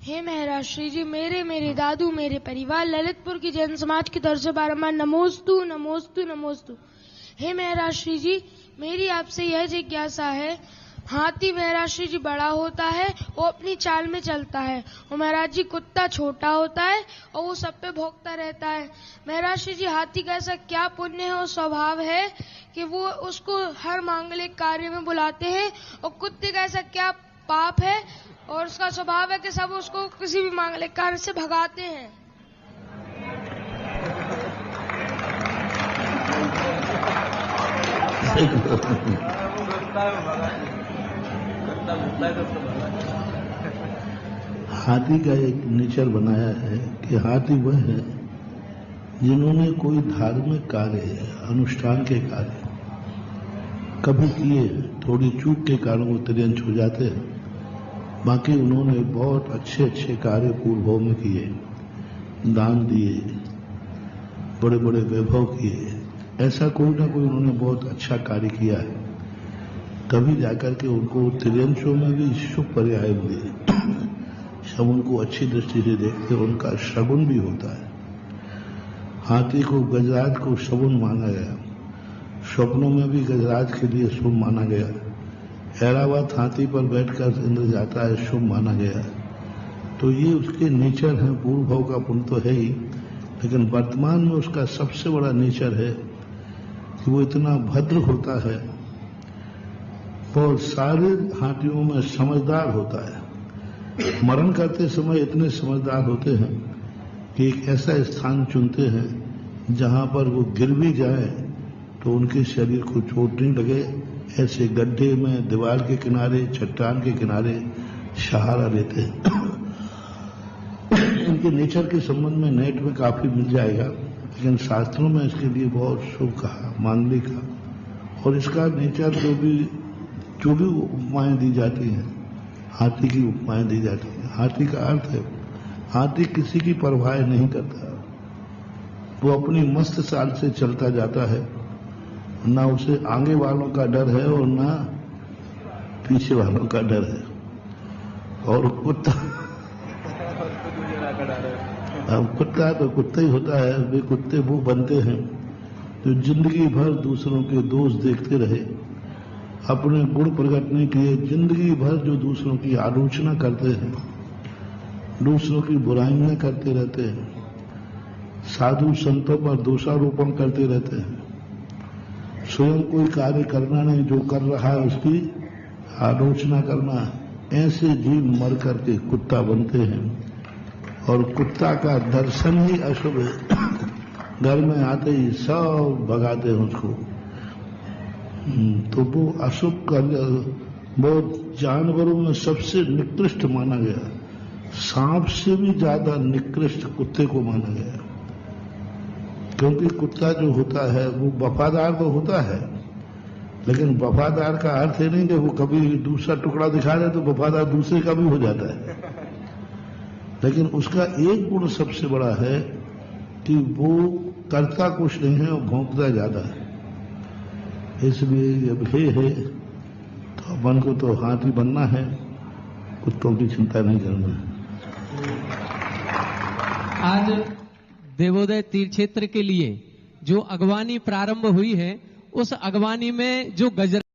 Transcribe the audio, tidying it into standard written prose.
हे महाराष्ट्री जी, मेरे दादू, मेरे परिवार, ललितपुर की जैन समाज की तरफ से बारंबार नमोस्तु नमोस्तु नमोस्तु। हे महाराष्ट्री जी, मेरी आपसे यह जिज्ञासा है, हाथी महाराष्ट्री जी बड़ा होता है, वो अपनी चाल में चलता है, और महाराज जी कुत्ता छोटा होता है और वो सब पे भौंकता रहता है। महाराष्ट्री जी, हाथी का ऐसा क्या पुण्य है और स्वभाव है कि वो उसको हर मांगलिक कार्य में बुलाते हैं, और कुत्ते का ऐसा क्या पाप है और उसका स्वभाव है कि सब उसको किसी भी मांगलिक कार्य से भगाते हैं। हाथी का एक नेचर बनाया है कि हाथी वह है जिन्होंने कोई धार्मिक कार्य, अनुष्ठान के कार्य कभी किए, थोड़ी चूक के कारण वो तिरंज हो जाते हैं, बाकी उन्होंने बहुत अच्छे अच्छे कार्य पूर्व में किए, दान दिए, बड़े बड़े वैभव किए, ऐसा कोई ना कोई उन्होंने बहुत अच्छा कार्य किया है, तभी जाकर के उनको तिरंजों में भी शुभ पर्याय मिले। सब उनको अच्छी दृष्टि से देखते, उनका शगुन भी होता है। हाथी को गजराज को शगुन माना गया, स्वप्नों में भी गजराज के लिए शुभ माना गया। ऐरावत हाथी पर बैठकर इंद्र जाता है, शुभ माना गया। तो ये उसके नेचर है, पूर्व भाव का पुण्य तो है ही, लेकिन वर्तमान में उसका सबसे बड़ा नेचर है कि वो इतना भद्र होता है और सारे हाथियों में समझदार होता है। मरण करते समय इतने समझदार होते हैं कि एक ऐसा स्थान चुनते हैं जहां पर वो गिर भी जाए तो उनके शरीर को चोट नहीं लगे, ऐसे गड्ढे में, दीवार के किनारे, चट्टान के किनारे सहारा लेते हैं। इनके नेचर के संबंध में नेट में काफी मिल जाएगा, लेकिन शास्त्रों में इसके लिए बहुत शुभ कहा, मांगलिक कहा, और इसका नेचर जो भी उपमाएं दी जाती हैं, हाथी की उपमाएं दी जाती हैं। हाथी का अर्थ है, हाथी किसी की परवाह नहीं करता, वो अपनी मस्त चाल से चलता जाता है, ना उसे आगे वालों का डर है और ना पीछे वालों का डर है। और कुत्ता, अब कुत्ता तो कुत्ता ही होता है। वे कुत्ते वो बनते हैं जो जिंदगी भर दूसरों के दोष देखते रहे, अपने गुण प्रकट नहीं किए, जिंदगी भर जो दूसरों की आलोचना करते हैं, दूसरों की बुराइयां करते रहते हैं, साधु संतों पर दोषारोपण करते रहते हैं, स्वयं कोई कार्य करना नहीं, जो कर रहा है उसकी आलोचना करना, ऐसे जीव मर करके कुत्ता बनते हैं। और कुत्ता का दर्शन ही अशुभ है, घर में आते ही सब भगाते हैं उसको। तो वो अशुभ का बहुत जानवरों में सबसे निकृष्ट माना गया, सांप से भी ज्यादा निकृष्ट कुत्ते को माना गया, क्योंकि कुत्ता जो होता है वो वफादार तो होता है, लेकिन वफादार का अर्थ है नहीं कि वो कभी दूसरा टुकड़ा दिखा दे तो वफादार दूसरे का भी हो जाता है, लेकिन उसका एक गुण सबसे बड़ा है कि वो करता कुछ नहीं है और भौंकता ज्यादा है। इसलिए जब है तो अपन को तो हाथी बनना है, कुत्तों की चिंता नहीं करना है। आज देवोदय तीर्थ क्षेत्र के लिए जो अगवानी प्रारंभ हुई है, उस अगवानी में जो गजरा